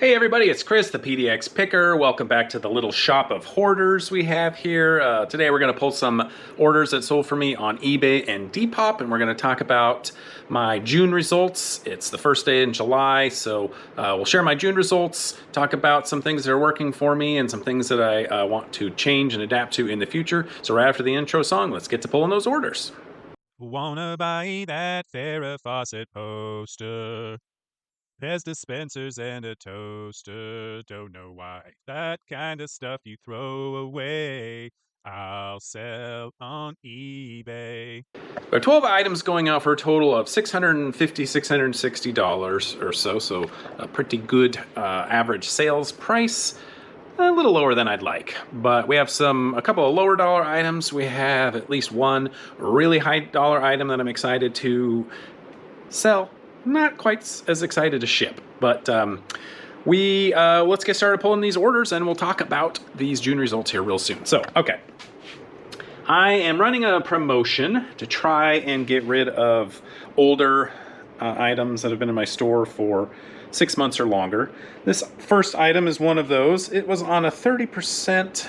Hey everybody, it's Chris, the PDX Picker. Welcome back to the little shop of hoarders we have here. Today we're going to pull some orders that sold for me on eBay and Depop, and we're going to talk about my June results. It's the first day in July, so we'll share my June results, talk about some things that are working for me and some things that I want to change and adapt to in the future. So right after the intro song, let's get to pulling those orders. Wanna buy that Farrah Fawcett poster? Pez dispensers and a toaster. Don't know why. That kind of stuff you throw away. I'll sell on eBay. There are 12 items going out for a total of $650, $660 or so, so a pretty good average sales price. A little lower than I'd like, but we have a couple of lower dollar items. We have at least one really high dollar item that I'm excited to sell. Not quite as excited to ship, but let's get started pulling these orders and we'll talk about these June results here real soon. So, okay. I am running a promotion to try and get rid of older items that have been in my store for 6 months or longer. This first item is one of those. It was on a 30%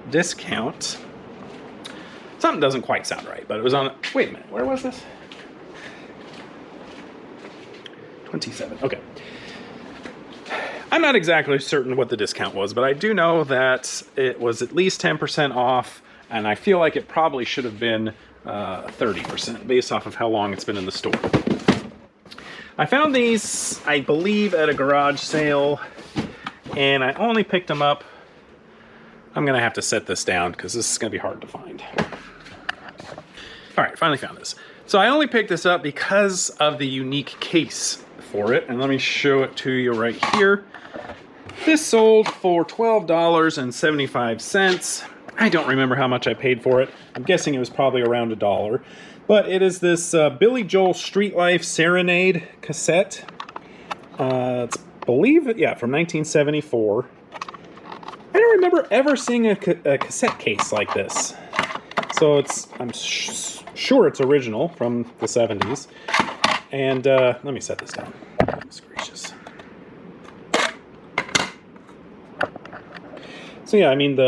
discount. Something doesn't quite sound right, but it was on... Wait a minute, where was this? 27, okay. I'm not exactly certain what the discount was, but I do know that it was at least 10% off, and I feel like it probably should have been 30% based off of how long it's been in the store. I found these, I believe, at a garage sale, and I only picked them up. I'm going to have to set this down because this is going to be hard to find. All right, finally found this. So I only picked this up because of the unique case for it, and let me show it to you right here. This sold for $12.75. I don't remember how much I paid for it. I'm guessing it was probably around $1. But it is this Billy Joel Street Life Serenade cassette. It's, believe it, yeah, from 1974. I don't remember ever seeing a cassette case like this. So I'm sure it's original from the 70s. And let me set this down. Goodness gracious. So yeah, I mean,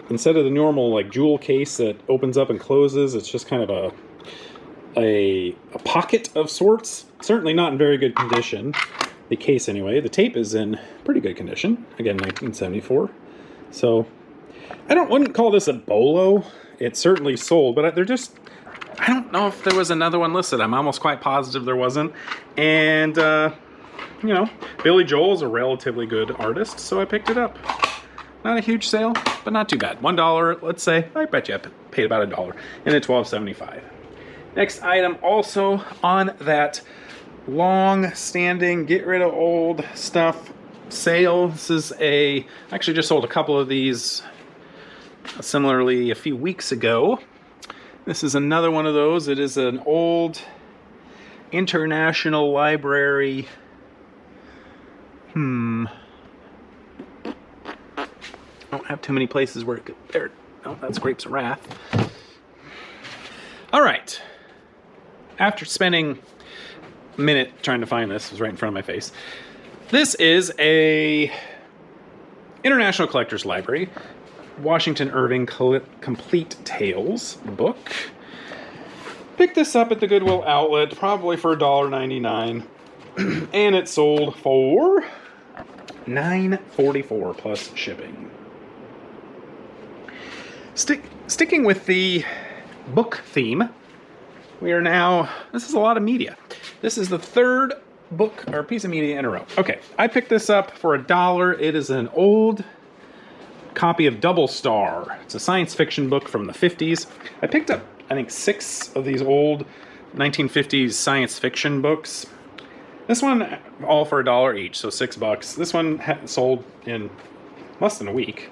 instead of the normal like jewel case that opens up and closes, it's just kind of a pocket of sorts. Certainly not in very good condition. The case anyway. The tape is in pretty good condition. Again, 1974. So I wouldn't call this a bolo. It certainly sold, but they're just... I don't know if there was another one listed. I'm almost quite positive there wasn't. And, you know, Billy Joel's a relatively good artist, so I picked it up. Not a huge sale, but not too bad. $1, let's say. I bet you I paid about $1. And at $12.75. Next item, also on that long-standing get rid of old stuff sale. This is I actually just sold a couple of these similarly a few weeks ago. This is another one of those. It is an old International Library. I don't have too many places where it could... There. Oh, that's Grapes of Wrath. All right. After spending a minute trying to find this, it was right in front of my face. This is a International Collectors Library. Washington Irving Complete Tales book. Picked this up at the Goodwill outlet, probably for $1.99. And it sold for $9.44 plus shipping. Sticking with the book theme, we are now... This is a lot of media. This is the third book or piece of media in a row. Okay, I picked this up for $1. It is an old copy of Double Star. It's a science fiction book from the 50s. I picked up, I think, 6 of these old 1950s science fiction books. This one, all for $1 each, so $6. This one sold in less than a week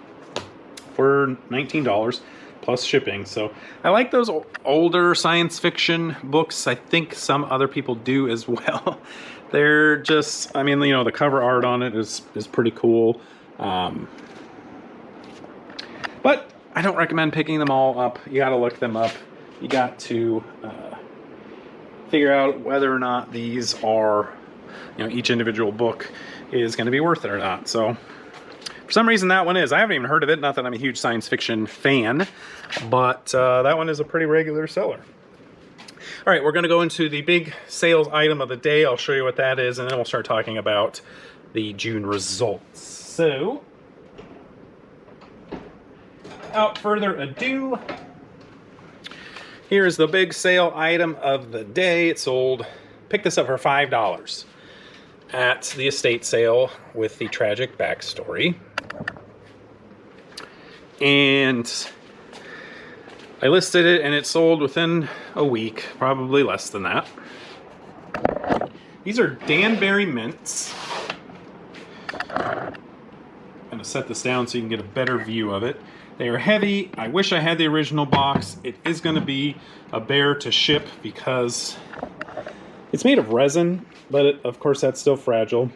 for $19 plus shipping. So I like those older science fiction books. I think some other people do as well. They're just, I mean, you know, the cover art on it is pretty cool. But I don't recommend picking them all up. You got to look them up. You got to figure out whether or not these are each individual book is going to be worth it or not. So for some reason that one is. I haven't even heard of it. Not that I'm a huge science fiction fan, but that one is a pretty regular seller. All right, we're going to go into the big sales item of the day. I'll show you what that is, and then we'll start talking about the June results. So, without further ado, here's the big sale item of the day. It sold, picked this up for $5 at the estate sale with the tragic backstory. And I listed it and it sold within a week, probably less than that. These are Danbury mints. I'm going to set this down so you can get a better view of it. They are heavy. I wish I had the original box. It is going to be a bear to ship because it's made of resin, but of course that's still fragile.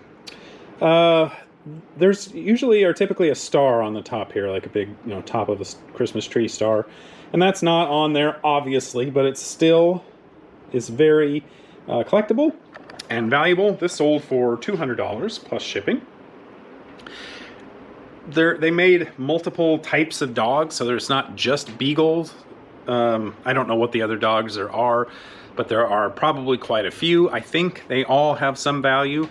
There's usually or typically a star on the top here, like a big, top of a Christmas tree star. And that's not on there, obviously, but it still is very collectible and valuable. This sold for $200 plus shipping. They made multiple types of dogs, so there's not just beagles. I don't know what the other dogs there are, but there are probably quite a few. I think they all have some value.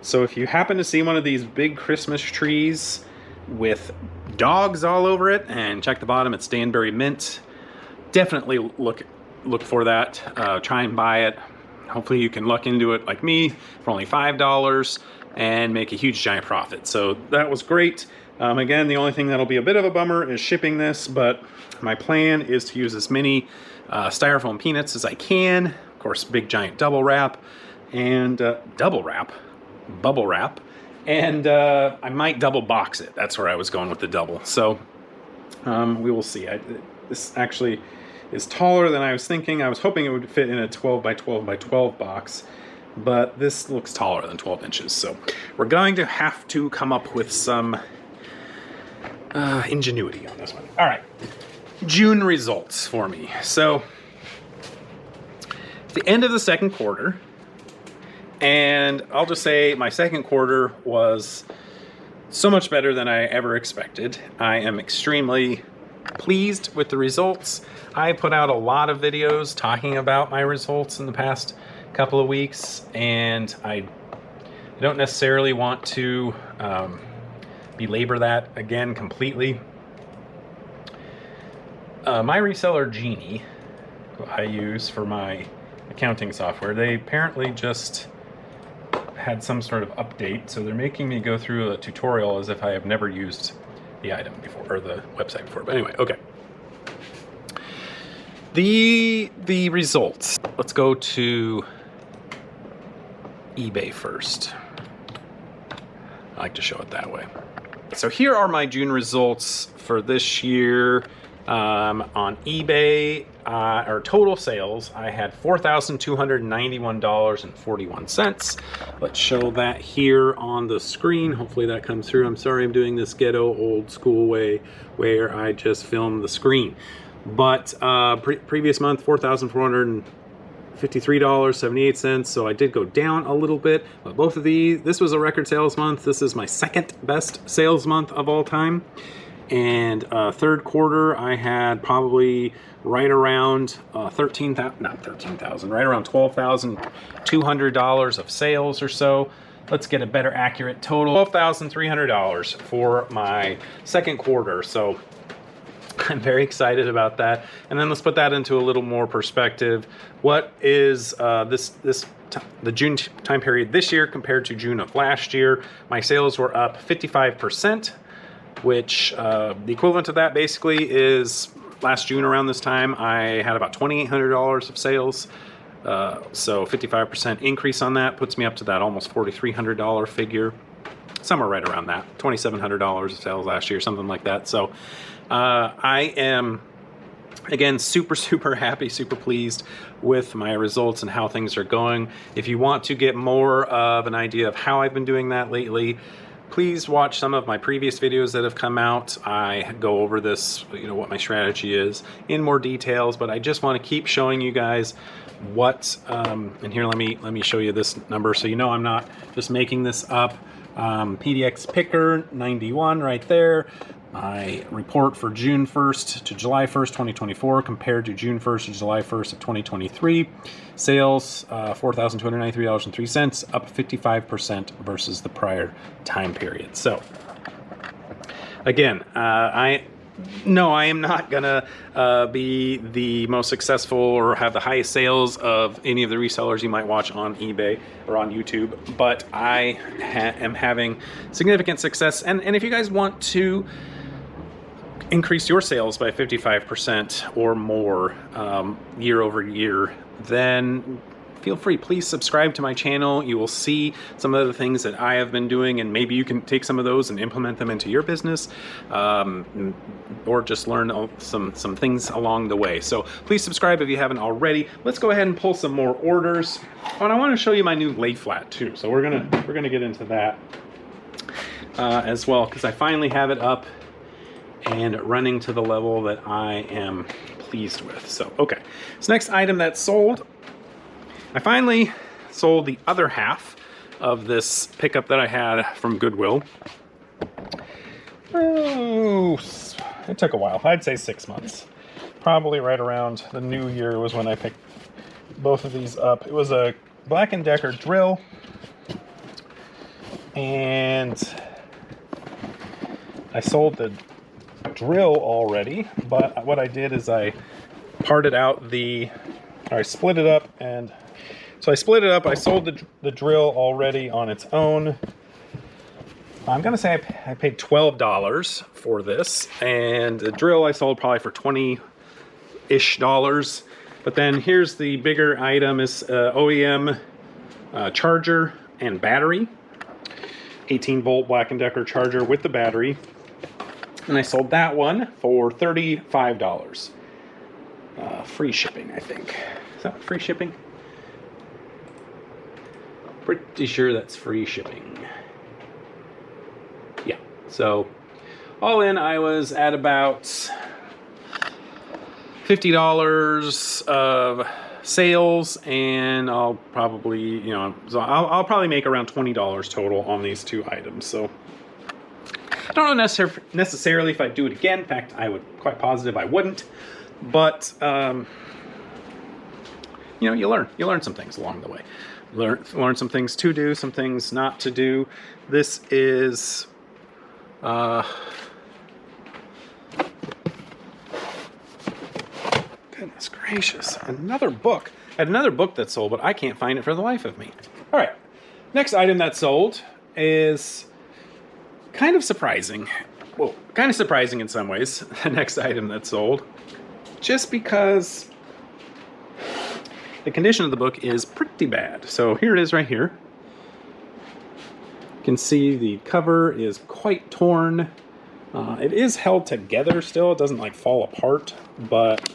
So if you happen to see one of these big Christmas trees with dogs all over it, and check the bottom, it's Danbury mint, definitely look for that. Try and buy it. Hopefully you can luck into it like me for only $5 and make a huge giant profit. So that was great. Again, the only thing that'll be a bit of a bummer is shipping this, but my plan is to use as many styrofoam peanuts as I can. Of course, big giant double wrap and bubble wrap, and I might double box it. That's where I was going with the double. So we will see. This actually is taller than I was thinking. I was hoping it would fit in a 12 by 12 by 12 box, but this looks taller than 12 inches. So we're going to have to come up with some ingenuity on this one. All right, June results for me. So at the end of the second quarter, and I'll just say my second quarter was so much better than I ever expected. I am extremely pleased with the results. I put out a lot of videos talking about my results in the past couple of weeks, and I don't necessarily want to belabor that again completely. My reseller Genie, who I use for my accounting software, they apparently just had some sort of update, so they're making me go through a tutorial as if I have never used the item before, or the website before. But anyway, okay. The results. Let's go to eBay first. I like to show it that way. So here are my June results for this year. On eBay, or total sales, I had $4,291.41. Let's show that here on the screen. Hopefully that comes through. I'm sorry I'm doing this ghetto old school way where I just film the screen. But previous month, $4,453.78. So I did go down a little bit, but both of these, this was a record sales month. This is my second best sales month of all time. And third quarter, I had probably right around right around $12,200 of sales or so. Let's get a better accurate total. $12,300 for my second quarter. So I'm very excited about that. And then let's put that into a little more perspective. What is the June time period this year compared to June of last year? My sales were up 55%. Which the equivalent of that basically is last June around this time, I had about $2,800 of sales. So 55% increase on that puts me up to that almost $4,300 figure. Somewhere right around that. $2,700 of sales last year, something like that. So I am, again, super happy, super pleased with my results and how things are going. If you want to get more of an idea of how I've been doing that lately, please watch some of my previous videos that have come out. I go over this, what my strategy is in more details, but I just want to keep showing you guys what, and here let me show you this number so I'm not just making this up. PDX picker 91 right there. My report for June 1st to July 1st, 2024 compared to June 1st to July 1st of 2023. Sales, $4,293.03, up 55% versus the prior time period. So, again, I am not gonna be the most successful or have the highest sales of any of the resellers you might watch on eBay or on YouTube, but I am having significant success. And if you guys want to increase your sales by 55% or more year over year, then feel free. Please subscribe to my channel. You will see some of the things that I have been doing, and maybe you can take some of those and implement them into your business, or just learn some things along the way. So please subscribe if you haven't already. Let's go ahead and pull some more orders. Oh, and I want to show you my new lay flat too. So we're gonna get into that as well, because I finally have it up and running to the level that I am pleased with. So, okay. This next item that's sold, I finally sold the other half of this pickup that I had from Goodwill. Oh, it took a while. I'd say 6 months. Probably right around the new year was when I picked both of these up. It was a Black & Decker drill, and I sold the drill already, but what I did is I parted out I split it up, and so I split it up. I sold the drill already on its own. I'm gonna say I paid $12 for this, and the drill I sold probably for $20-ish. But then here's the bigger item: is OEM charger and battery, 18-volt Black & Decker charger with the battery. And I sold that one for $35. Free shipping, I think. Is that free shipping? Pretty sure that's free shipping. Yeah. So, all in, I was at about $50 of sales, and I'll probably, so I'll probably make around $20 total on these two items. So, I don't know necessarily if I'd do it again. In fact, I would quite positive I wouldn't. But you learn some things along the way. Learn some things to do, some things not to do. This is goodness gracious, another book. I had another book that sold, but I can't find it for the life of me. All right, next item that sold is kind of surprising. Well, kind of surprising in some ways, the next item that sold, just because the condition of the book is pretty bad. So here it is right here. You can see the cover is quite torn. It is held together still. It doesn't like fall apart, but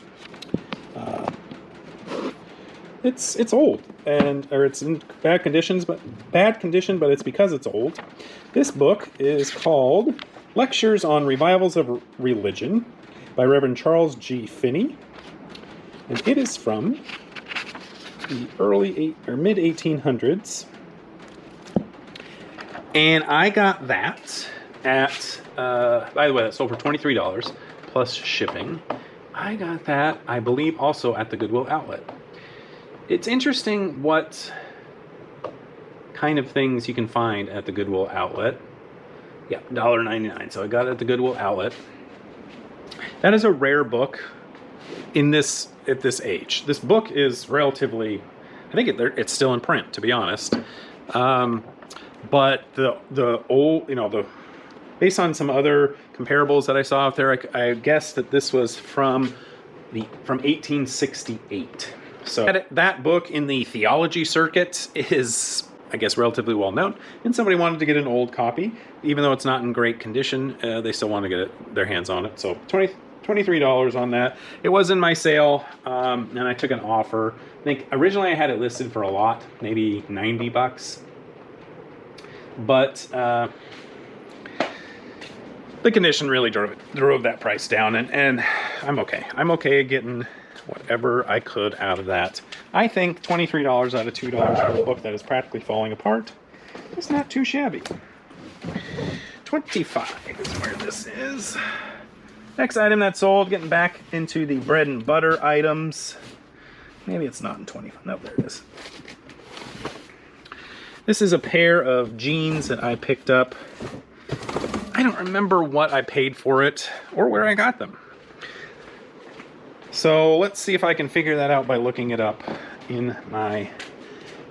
it's old, or it's in bad condition, but it's because it's old. This book is called Lectures on Revivals of Religion by Reverend Charles G. Finney, and it is from the mid 1800s. And I got that at, by the way, that sold for $23 plus shipping. I got that, I believe, also at the Goodwill outlet. It's interesting what kind of things you can find at the Goodwill outlet. Yeah, $1.99. So I got it at the Goodwill outlet. That is a rare book at this age. This book is relatively, I think it's still in print, to be honest. But the old, based on some other comparables that I saw out there, I guess that this was from 1868. So that book in the theology circuit is, I guess, relatively well known. And somebody wanted to get an old copy, even though it's not in great condition. They still want to get their hands on it. So $23 on that. It was in my sale, and I took an offer. I think originally I had it listed for a lot, maybe $90. But the condition really drove that price down, and I'm okay. I'm okay getting whatever I could out of that. I think $23 out of $2 for a book that is practically falling apart is not too shabby. 25 is where this is. Next item that sold, getting back into the bread and butter items. Maybe it's not in 25. No, there it is. This is a pair of jeans that I picked up. I don't remember what I paid for it or where I got them. So let's see if I can figure that out by looking it up in my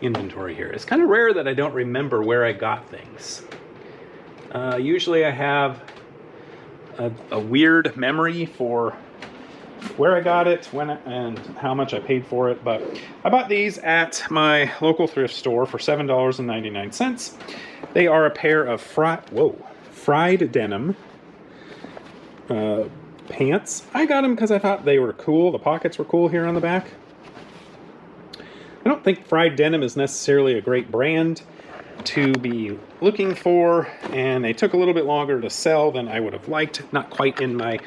inventory here. It's kind of rare that I don't remember where I got things. Usually I have a weird memory for where I got it, when, and how much I paid for it. But I bought these at my local thrift store for $7.99. They are a pair of fried denim pants. I got them because I thought they were cool. The pockets were cool here on the back. I don't think fried denim is necessarily a great brand to be looking for, and they took a little bit longer to sell than I would have liked. Not quite in my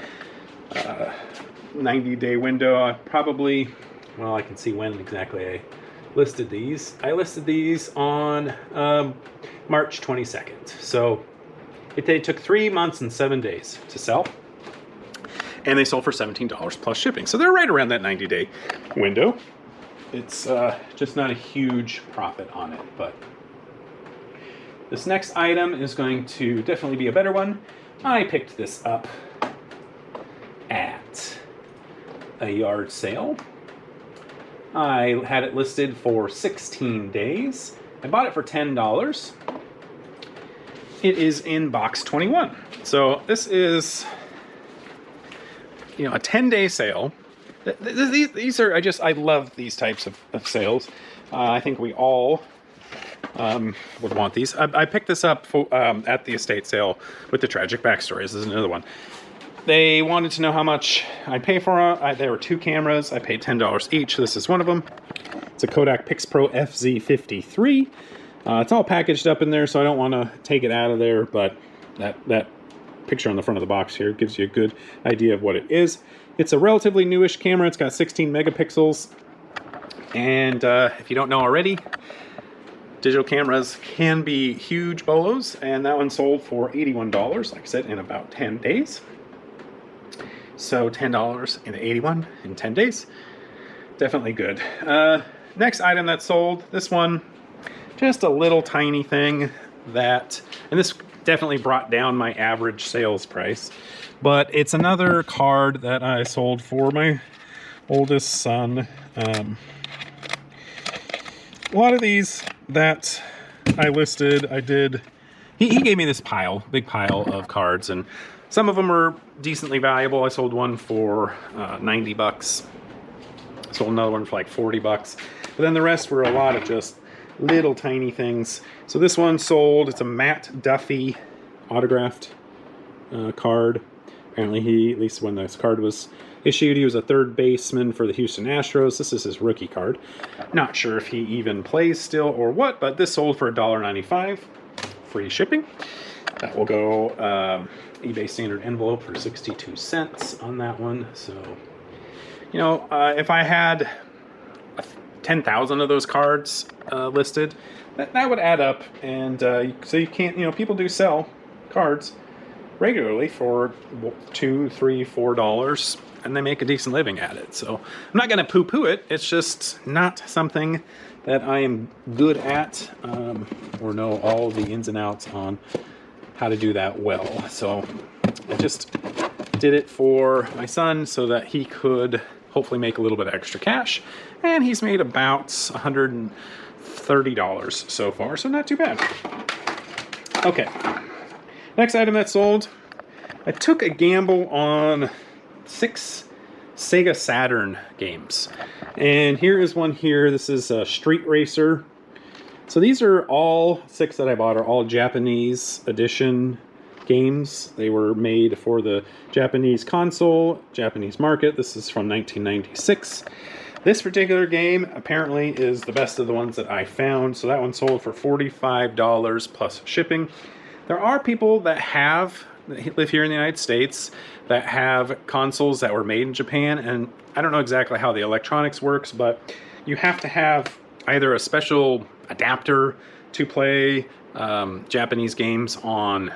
90-day window. I probably, well, I can see when exactly I listed these. I listed these on March 22nd. So they took 3 months and 7 days to sell. And they sold for $17 plus shipping. So they're right around that 90-day window. It's just not a huge profit on it. But this next item is going to definitely be a better one. I picked this up at a yard sale. I had it listed for 16 days. I bought it for $10. It is in box 21. So this is, you know, a 10-day sale. These are, I love these types of sales. I think we all would want these. I picked this up at the estate sale with the tragic backstory. This is another one. They wanted to know how much I'd pay for it. There were 2 cameras. I paid $10 each. This is one of them. It's a Kodak PixPro FZ53. It's all packaged up in there, so I don't want to take it out of there, but that picture on the front of the box here gives you a good idea of what it is. It's a relatively newish camera. It's got 16 megapixels. And if you don't know already, digital cameras can be huge bolos, and that one sold for $81, like I said, in about 10 days. So $10 into 81 in 10 days. Definitely good. Next item that sold, this one, just a little tiny thing that, and this definitely brought down my average sales price, but it's another card that I sold for my oldest son. A lot of these that I listed, he gave me this big pile of cards, and some of them are decently valuable. I sold one for 90 bucks. Sold another one for like 40 bucks. But then the rest were a lot of just little tiny things. So this one sold, it's a Matt Duffy autographed card. Apparently at least when this card was issued, he was a third baseman for the Houston Astros. This is his rookie card. Not sure if he even plays still or what, but this sold for $1.95. Free shipping. That will go eBay standard envelope for 62 cents on that one. So, you know, if I had 10,000 of those cards listed, that would add up. And so you can't, you know, people do sell cards regularly for $2, $3, $4, and they make a decent living at it. So I'm not going to poo-poo it. It's just not something that I am good at or know all the ins and outs on how to do that well. So I just did it for my son so that he could hopefully make a little bit of extra cash. And he's made about $130 so far, so not too bad. Okay, next item that sold. I took a gamble on 6 Sega Saturn games. And here is one here. This is a Street Racer. So these are all 6 that I bought are all Japanese edition games. They were made for the Japanese console, Japanese market. This is from 1996. This particular game apparently is the best of the ones that I found. So that one sold for $45 plus shipping. There are people that live here in the United States that have consoles that were made in Japan, and I don't know exactly how the electronics works, but you have to have either a special adapter to play Japanese games on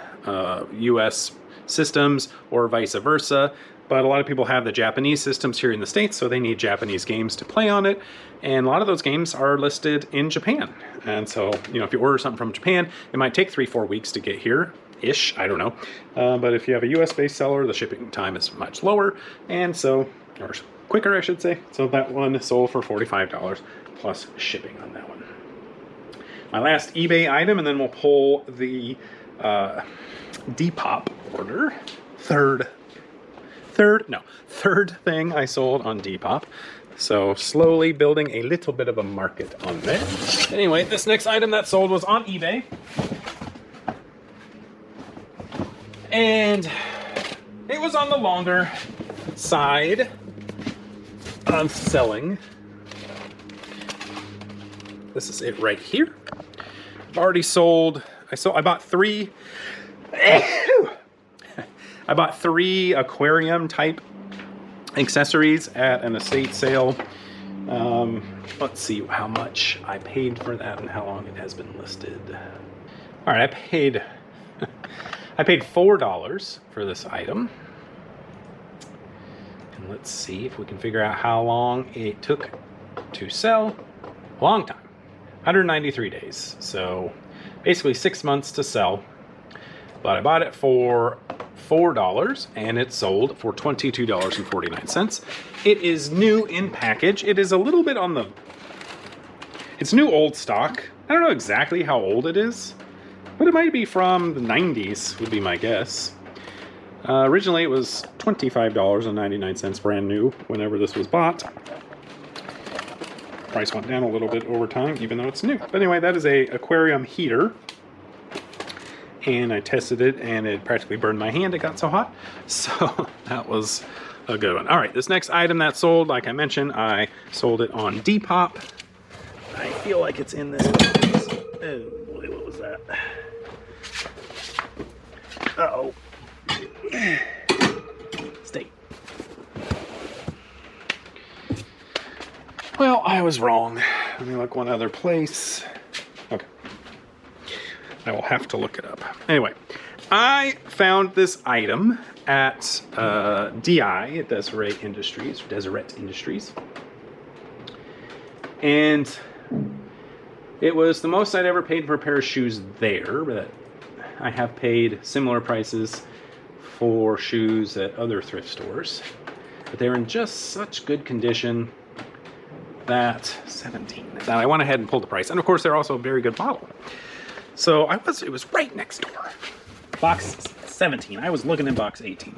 US systems or vice versa. But a lot of people have the Japanese systems here in the States, so they need Japanese games to play on it. And a lot of those games are listed in Japan. And so, you know, if you order something from Japan, it might take 3-4 weeks to get here-ish, I don't know. But if you have a US-based seller, the shipping time is much lower, and so, or quicker, I should say. So that one sold for $45 plus shipping on that one. My last eBay item, and then we'll pull the Depop order. Third thing I sold on Depop. So slowly building a little bit of a market on there. Anyway, this next item that sold was on eBay. And it was on the longer side of selling. This is it right here. I've already sold, I bought three aquarium type accessories at an estate sale. Let's see how much I paid for that and how long it has been listed. All right, I paid $4 for this item. And let's see if we can figure out how long it took to sell. A long time, 193 days. So basically 6 months to sell. But I bought it for $4 and it sold for $22.49. It is new in package. It is a little bit on the, it's new old stock. I don't know exactly how old it is, but it might be from the 90s would be my guess. Originally it was $25.99 brand new whenever this was bought. Price went down a little bit over time even though it's new. But anyway, that is a aquarium heater. And I tested it and it practically burned my hand. It got so hot. So that was a good one. All right, this next item that sold, like I mentioned, I sold it on Depop. I feel like it's in this. Oh boy, what was that? Uh-oh. Stay. Well, I was wrong. Let me look one other place. Okay. I will have to look it up. Anyway, I found this item at DI, at Deseret Industries. And it was the most I'd ever paid for a pair of shoes there, but I have paid similar prices for shoes at other thrift stores. But they're in just such good condition that I went ahead and pulled the price. And of course, they're also a very good model. So it was right next door. Box 17. I was looking in box 18.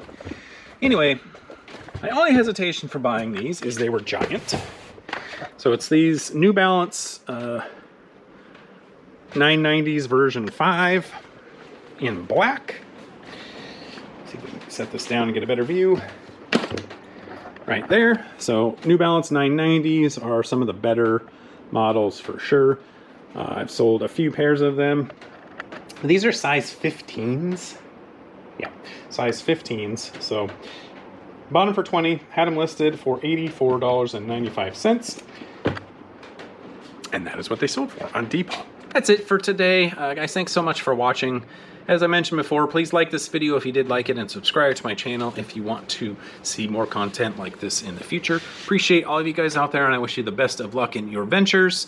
Anyway, my only hesitation for buying these is they were giant. So it's these New Balance 990s version 5 in black. Let's see if we can set this down and get a better view. Right there. So New Balance 990s are some of the better models for sure. I've sold a few pairs of them. These are size 15s. Yeah, size 15s. So bought them for $20, had them listed for $84.95. And that is what they sold for on Depop. That's it for today. Guys, thanks so much for watching. As I mentioned before, please like this video if you did like it and subscribe to my channel if you want to see more content like this in the future. Appreciate all of you guys out there, and I wish you the best of luck in your ventures.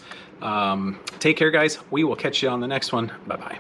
Take care, guys. We will catch you on the next one. Bye-bye.